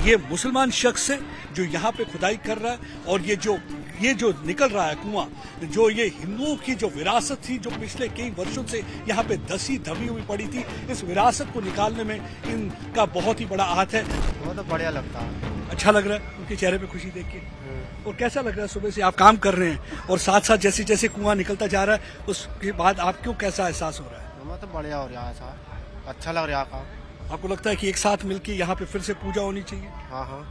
ये मुसलमान शख्स है जो यहाँ पे खुदाई कर रहा है और ये जो निकल रहा है कुआं, जो ये हिंदुओं की जो विरासत थी जो पिछले कई वर्षों से यहाँ पे दसी दबी हुई पड़ी थी, इस विरासत को निकालने में इनका बहुत ही बड़ा हाथ है। वो तो बढ़िया लगता है, अच्छा लग रहा है उनके चेहरे पे खुशी देख के। और कैसा लग रहा है सुबह से आप काम कर रहे हैं और साथ साथ जैसे जैसे कुआं निकलता जा रहा है उसके बाद आपको कैसा एहसास हो रहा है? हमें तो बढ़िया हो रहा है सर, अच्छा लग रहा है काम। आपको लगता है कि एक साथ मिलके यहाँ पे फिर से पूजा होनी चाहिए? हाँ हाँ,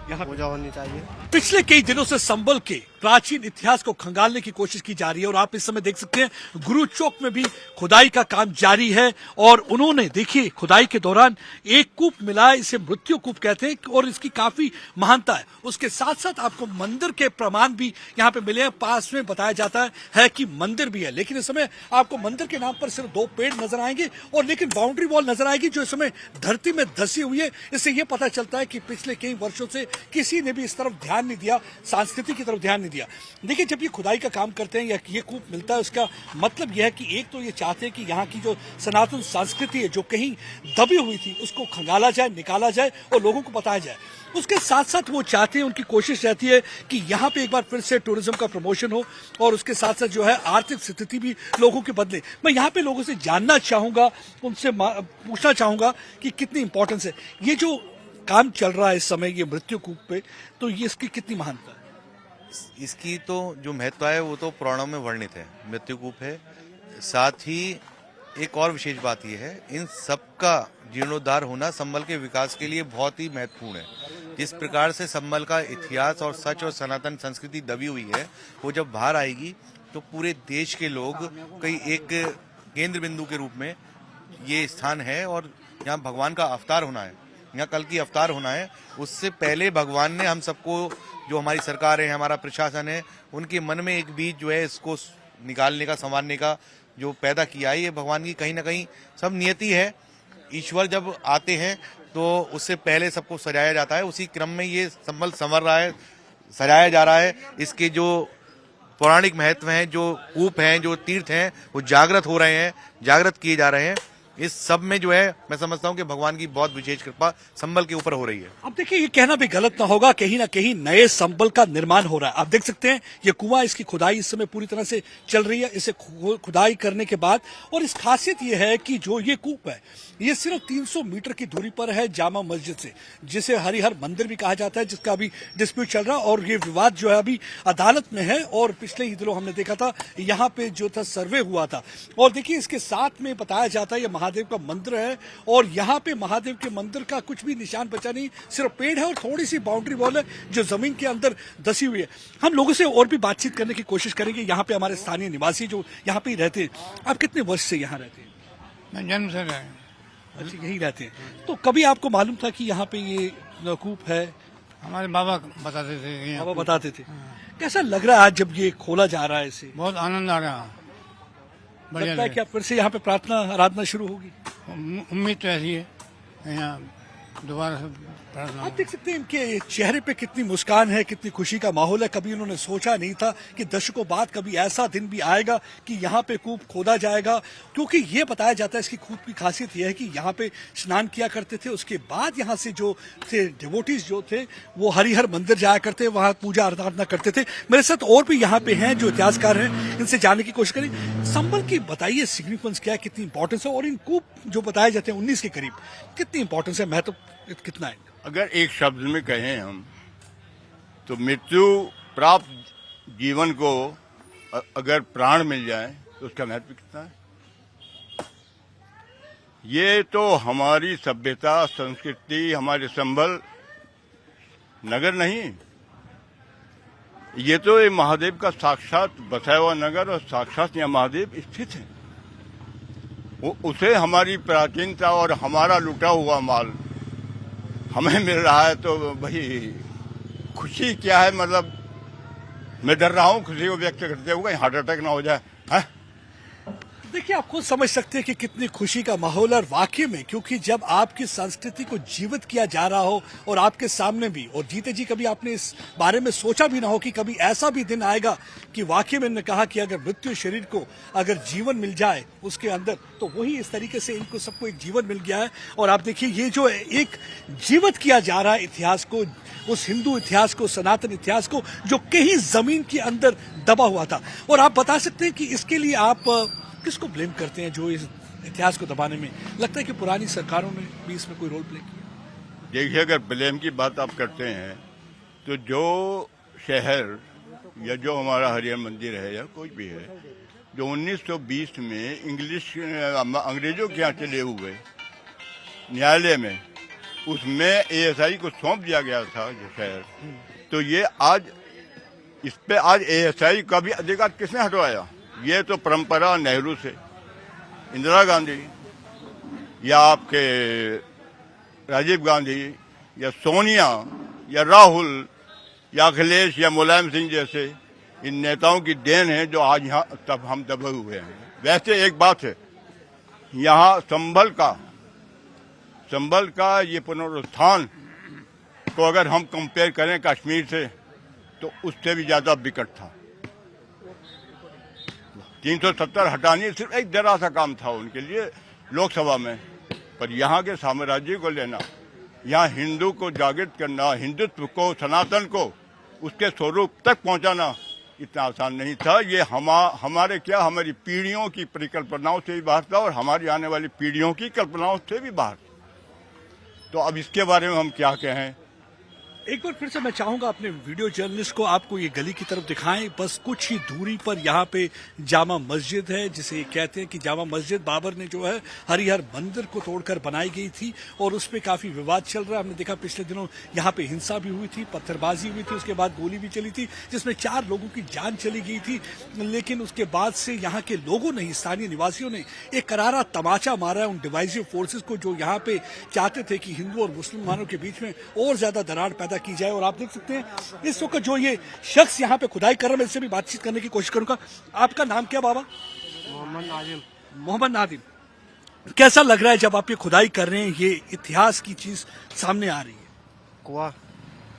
यहाँ पूजा होनी चाहिए। पिछले कई दिनों से संबल के प्राचीन इतिहास को खंगालने की कोशिश की जा रही है और आप इस समय देख सकते हैं गुरु चौक में भी खुदाई का काम जारी है और उन्होंने देखिए खुदाई के दौरान एक कूप मिला है, इसे मृत्यु कूप कहते हैं और इसकी काफी महानता है। उसके साथ साथ आपको मंदिर के प्रमाण भी यहाँ पे मिले हैं, पास में बताया जाता है कि मंदिर भी है, लेकिन इस समय आपको मंदिर के नाम पर सिर्फ 2 पेड़ नजर आएंगे और लेकिन बाउंड्री वॉल नजर आएगी जो इस समय धरती में धसी हुई है। इससे यह पता चलता है कि पिछले कई वर्षों से किसी ने भी इस तरफ ध्यान नहीं दिया, संस्कृति की तरफ ध्यान नहीं दिया। देखिए जब ये खुदाई का काम करते हैं या ये कूप मिलता है उसका मतलब यह है कि एक तो ये चाहते हैं कि यहाँ की जो सनातन संस्कृति है जो कहीं दबी हुई थी उसको खंगाला जाए, निकाला जाए और लोगों को बताया जाए। उसके साथ साथ वो चाहते हैं, उनकी कोशिश रहती है कि यहाँ पे एक बार फिर से टूरिज्म का प्रमोशन हो और उसके साथ साथ जो है आर्थिक स्थिति भी लोगों की बदले। मैं यहाँ पे लोगों से जानना चाहूंगा, उनसे पूछना चाहूंगा कि कितनी इंपॉर्टेंस है ये जो काम चल रहा है इस समय ये मृत्यु कूप पे, तो ये इसकी कितनी महानता है? इसकी तो जो महत्व है वो तो पुराणों में वर्णित है, मृत्यु कूप है। साथ ही एक और विशेष बात यह है, इन सब का जीर्णोद्धार होना संबल के विकास के लिए बहुत ही महत्वपूर्ण है। जिस प्रकार से संबल का इतिहास और सच और सनातन संस्कृति दबी हुई है, वो जब बाहर आएगी तो पूरे देश के लोग कई एक केंद्र बिंदु के रूप में ये स्थान है और यहाँ भगवान का अवतार होना है, यहाँ कल की अवतार होना है। उससे पहले भगवान ने हम सबको, जो हमारी सरकार है, हमारा प्रशासन है, उनके मन में एक बीज जो है इसको निकालने का, संवारने का जो पैदा किया है, ये भगवान की कहीं ना कहीं सब नियति है। ईश्वर जब आते हैं तो उससे पहले सबको सजाया जाता है, उसी क्रम में ये संबल संवर रहा है, सजाया जा रहा है। इसके जो पौराणिक महत्व हैं, जो कूप हैं, जो तीर्थ हैं, वो जागृत हो रहे हैं, जागृत किए जा रहे हैं। इस सब में जो है मैं समझता हूं कि भगवान की बहुत विशेष कृपा संबल के ऊपर हो रही है। अब देखिए ये कहना भी गलत ना होगा, कहीं ना कहीं नए संबल का निर्माण हो रहा है। आप देख सकते हैं ये कुआं, इसकी खुदाई इस समय पूरी तरह से चल रही है। इसे खुदाई करने के बाद और इस खासियत ये है कि जो ये कूप है ये सिर्फ 300 मीटर की दूरी पर है जामा मस्जिद से, जिसे हरिहर मंदिर भी कहा जाता है, जिसका अभी डिस्प्यूट चल रहा है और ये विवाद जो है अभी अदालत में है। और पिछले ही दिनों हमने देखा था यहाँ पे जो था सर्वे हुआ था और देखिए इसके साथ में बताया जाता है ये महादेव का मंदिर है और यहाँ पे महादेव के मंदिर का कुछ भी निशान बचा नहीं, सिर्फ पेड़ है और थोड़ी सी बाउंड्री वॉल है जो जमीन के अंदर धसी हुई है। हम लोगों से और भी बातचीत करने की कोशिश करेंगे। यहाँ पे हमारे स्थानीय निवासी जो यहाँ पे ही रहते हैं। आप कितने वर्ष से यहाँ रहते हैं? मैं जन्म से रहे। अच्छा, यही रहते हैं। तो कभी आपको मालूम था कि यहाँ पे ये कूप है? हमारे बाबा बताते थे। बाबा बताते थे। कैसा लग रहा है आज जब ये खोला जा रहा है? इसे बहुत आनंद आ रहा है, बढ़िया लगता है कि अब फिर से यहाँ पे प्रार्थना आराधना शुरू होगी? उम्मीद तो ऐसी है, यहाँ दोबारा से प्रार्थना। आप देख सकते हैं इनके चेहरे पे कितनी मुस्कान है, कितनी खुशी का माहौल है। कभी उन्होंने सोचा नहीं था कि दशकों बाद कभी ऐसा दिन भी आएगा कि यहाँ पे कूप खोदा जाएगा, क्योंकि ये बताया जाता है इसकी कूप की खासियत यह है कि यहाँ पे स्नान किया करते थे, उसके बाद यहाँ से जो थे डिवोटीज जो थे वो हरिहर मंदिर जाया करते, वहाँ पूजा आराधना करते थे। मेरे साथ और भी यहाँ पे हैं जो इतिहासकार हैं, इनसे जानने की कोशिश करें। संबल की बताइए सिग्निफिकेंस क्या है, कितनी इंपॉर्टेंस है और इन कूप जो बताए जाते हैं 19 के करीब, कितनी इंपॉर्टेंस है, महत्व कितना है? अगर एक शब्द में कहें हम तो मृत्यु प्राप्त जीवन को अगर प्राण मिल जाए तो उसका महत्व कितना है। ये तो हमारी सभ्यता, संस्कृति, हमारे संबल नगर नहीं, ये तो ये महादेव का साक्षात बसाया हुआ नगर और साक्षात यहाँ महादेव स्थित है। उसे हमारी प्राचीनता और हमारा लुटा हुआ माल हमें मिल रहा है तो भाई खुशी क्या है। मतलब मैं डर रहा हूँ खुशी को व्यक्त करते हुए हार्ट अटैक ना हो जाए। देखिए, आप खुद समझ सकते हैं कि कितनी खुशी का माहौल है और वाकई में, क्योंकि जब आपकी संस्कृति को जीवित किया जा रहा हो और आपके सामने भी, और जीते जी कभी आपने इस बारे में सोचा भी ना हो कि कभी ऐसा भी दिन आएगा कि वाकई में, इन्होंने कहा कि अगर मृत्यु शरीर को अगर जीवन मिल जाए उसके अंदर, तो वही इस तरीके से इनको सबको एक जीवन मिल गया है। और आप देखिए, ये जो एक जीवित किया जा रहा है इतिहास को, उस हिंदू इतिहास को, सनातन इतिहास को, जो कहीं जमीन के अंदर दबा हुआ था। और आप बता सकते हैं कि इसके लिए आप किसको ब्लेम करते हैं जो इस इतिहास को दबाने में? लगता है कि पुरानी सरकारों ने भी इसमें कोई रोल प्ले किया? देखिए, अगर ब्लेम की बात आप करते हैं तो जो शहर या जो हमारा हरिहर मंदिर है या कोई भी है, जो 1920 में अंग्रेजों के यहाँ चले हुए न्यायालय में, उसमें एएसआई को सौंप दिया गया था जो शहर, तो ये आज इस पे आज एएसआई का भी अधिकार किसने हटवाया? ये तो परंपरा नेहरू से, इंदिरा गांधी या आपके राजीव गांधी या सोनिया या राहुल या अखिलेश या मुलायम सिंह जैसे इन नेताओं की देन है जो आज यहाँ तब हम दबे हुए हैं। वैसे एक बात है, यहाँ संभल का ये पुनरुत्थान को अगर हम कंपेयर करें कश्मीर से, तो उससे भी ज्यादा विकट था। 370 हटानी सिर्फ एक जरा सा काम था उनके लिए लोकसभा में, पर यहाँ के साम्राज्य को लेना, यहाँ हिंदू को जागृत करना, हिंदुत्व को, सनातन को उसके स्वरूप तक पहुंचाना इतना आसान नहीं था। ये हमारी पीढ़ियों की परिकल्पनाओं से भी बाहर था और हमारी आने वाली पीढ़ियों की कल्पनाओं से भी बाहर। तो अब इसके बारे में हम क्या कहें? एक बार फिर से मैं चाहूंगा अपने वीडियो जर्नलिस्ट को आपको ये गली की तरफ दिखाएं। बस कुछ ही दूरी पर यहाँ पे जामा मस्जिद है, जिसे कहते हैं कि जामा मस्जिद बाबर ने जो है हरिहर मंदिर को तोड़कर बनाई गई थी और उस पर काफी विवाद चल रहा है। हमने देखा पिछले दिनों यहाँ पे हिंसा भी हुई थी, पत्थरबाजी हुई थी, उसके बाद गोली भी चली थी जिसमें 4 लोगों की जान चली गई थी। लेकिन उसके बाद से यहाँ के लोगों ने, स्थानीय निवासियों ने एक करारा तमाचा मारा है उन डिवाइसिव फोर्सेज को, जो यहाँ पे चाहते थे कि हिंदू और मुसलमानों के बीच में और ज्यादा दरार पैदा की जाए। और आप देख सकते हैं इस वक्त जो ये शख्स यहाँ पे खुदाई कर रहा है, मैं इससे भी बातचीत करने की कोशिश करूंगा। आपका नाम क्या बाबा? मोहम्मद नादिम। कैसा लग रहा है जब आप ये खुदाई कर रहे हैं, ये इतिहास की चीज सामने आ रही है? कुआं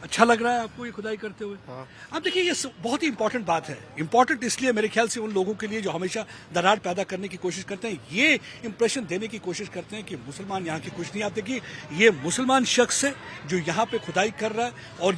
अच्छा लग रहा है आपको ये खुदाई करते हुए? हाँ। अब देखिए, ये बहुत ही इंपॉर्टेंट बात है। इंपॉर्टेंट इसलिए मेरे ख्याल से उन लोगों के लिए जो हमेशा दरार पैदा करने की कोशिश करते हैं, ये इंप्रेशन देने की कोशिश करते हैं कि मुसलमान यहाँ के कुछ नहीं। आप देखिए, ये मुसलमान शख्स है जो यहाँ पे खुदाई कर रहा है और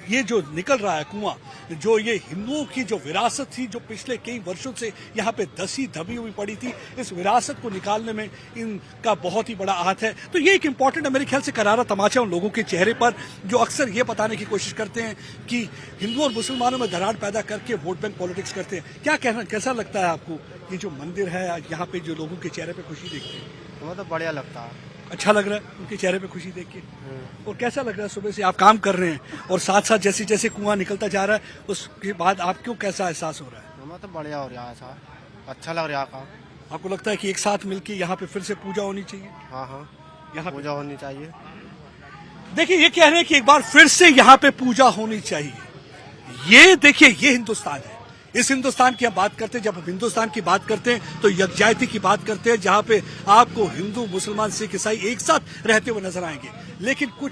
ये जो निकल रहा है कुआं, जो ये हिंदुओं की जो विरासत थी, जो पिछले कई वर्षों से यहाँ पे धसी दबी हुई पड़ी थी, इस विरासत को निकालने में इनका बहुत ही बड़ा हाथ है। तो ये एक इंपॉर्टेंट है मेरे ख्याल से करारा तमाचा उन लोगों के चेहरे पर जो अक्सर ये बताने की कोशिश करते हैं कि हिंदू और मुसलमानों में दरार पैदा करके वोट बैंक पॉलिटिक्स करते हैं। क्या कहना, कैसा लगता है आपको ये जो मंदिर है यहाँ पे, जो लोगों के चेहरे पे खुशी देखते हैं? वो तो बढ़िया लगता है। अच्छा लग रहा है उनके चेहरे पे खुशी देख के? और कैसा लग रहा है सुबह से आप काम कर रहे हैं और साथ साथ जैसे जैसे कुआं निकलता जा रहा है उसके बाद आपको कैसा एहसास हो रहा है? हमें तो बढ़िया हो रहा है सर, अच्छा लग रहा है काम। आपको लगता है कि एक साथ मिलके यहाँ पे फिर से पूजा होनी चाहिए? हाँ, यहाँ पूजा होनी चाहिए। देखिए, ये कह रहे हैं कि एक बार फिर से यहाँ पे पूजा होनी चाहिए। ये देखिए, ये हिंदुस्तान है। इस हिंदुस्तान की हम बात करते हैं, जब हम हिंदुस्तान की बात करते हैं तो यकजायती की बात करते हैं, जहां पे आपको हिंदू, मुसलमान, सिख, ईसाई एक साथ रहते हुए नजर आएंगे। लेकिन कुछ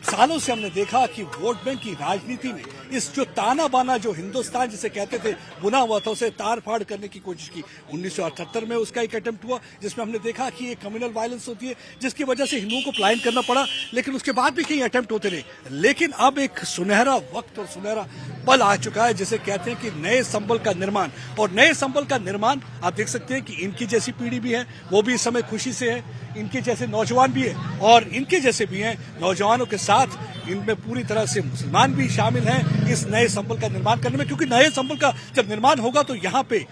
सालों से हमने देखा कि वोट बैंक की राजनीति में इस जो ताना बाना, जो हिंदुस्तान जिसे कहते थे बुना हुआ था, उसे तार फाड़ करने की कोशिश की। 1978 में उसका एक अटेम्प्ट हुआ जिसमें हमने देखा कि एक कम्युनल वायलेंस होती है जिसकी वजह से हिंदुओं को पलायन करना पड़ा, लेकिन उसके बाद भी कई अटेम्प्ट होते रहे। लेकिन अब एक सुनहरा वक्त और सुनहरा पल आ चुका है जिसे कहते हैं कि नए संबल का निर्माण। और नए संबल का निर्माण आप देख सकते हैं कि इनकी जैसी पीढ़ी भी है, वो भी इस समय खुशी से है, इनके जैसे नौजवान भी है और इनके जैसे भी हैं नौजवानों के साथ इनमें पूरी तरह से मुसलमान भी शामिल हैं इस नए संबल का निर्माण करने में। क्योंकि नए संबल का जब निर्माण होगा तो यहाँ पे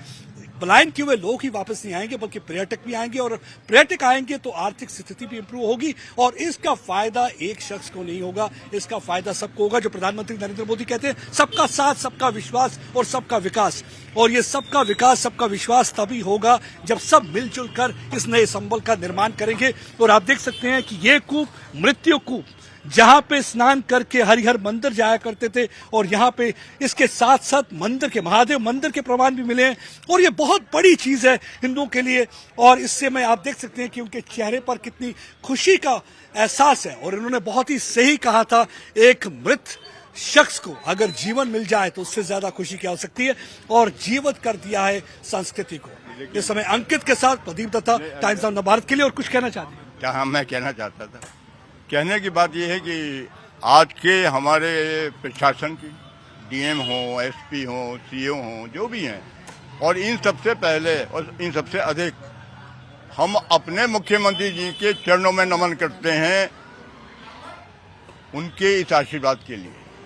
पलायन किए हुए लोग ही वापस नहीं आएंगे, बल्कि पर्यटक भी आएंगे और पर्यटक आएंगे तो आर्थिक स्थिति भी इंप्रूव होगी। और इसका फायदा एक शख्स को नहीं होगा, इसका फायदा सबको होगा। जो प्रधानमंत्री नरेंद्र मोदी कहते हैं, सबका साथ, सबका विश्वास और सबका विकास। और ये सबका विकास, सबका विश्वास तभी होगा जब सब मिलजुल कर इस नए संबल का निर्माण करेंगे। और आप देख सकते हैं कि ये कूप, मृत्यु कूप, जहां पे स्नान करके हरिहर मंदिर जाया करते थे और यहाँ पे इसके साथ साथ मंदिर के महादेव मंदिर के प्रमाण भी मिले हैं और ये बहुत बड़ी चीज है हिंदुओं के लिए। और इससे में आप देख सकते हैं कि उनके चेहरे पर कितनी खुशी का एहसास है और इन्होंने बहुत ही सही कहा था, एक मृत शख्स को अगर जीवन मिल जाए तो उससे ज्यादा खुशी क्या हो सकती है, और जीवित कर दिया है संस्कृति को। इस समय अंकित के साथ प्रदीप दत्ता, टाइम्स ऑफ भारत के लिए। और कुछ कहना चाहते हैं? क्या मैं कहना चाहता था, कहने की बात यह है कि आज के हमारे प्रशासन की, डीएम हो, एसपी हो, सीओ हो, जो भी हैं, और इन सबसे पहले और इन सबसे अधिक हम अपने मुख्यमंत्री जी के चरणों में नमन करते हैं, उनके इस आशीर्वाद के लिए।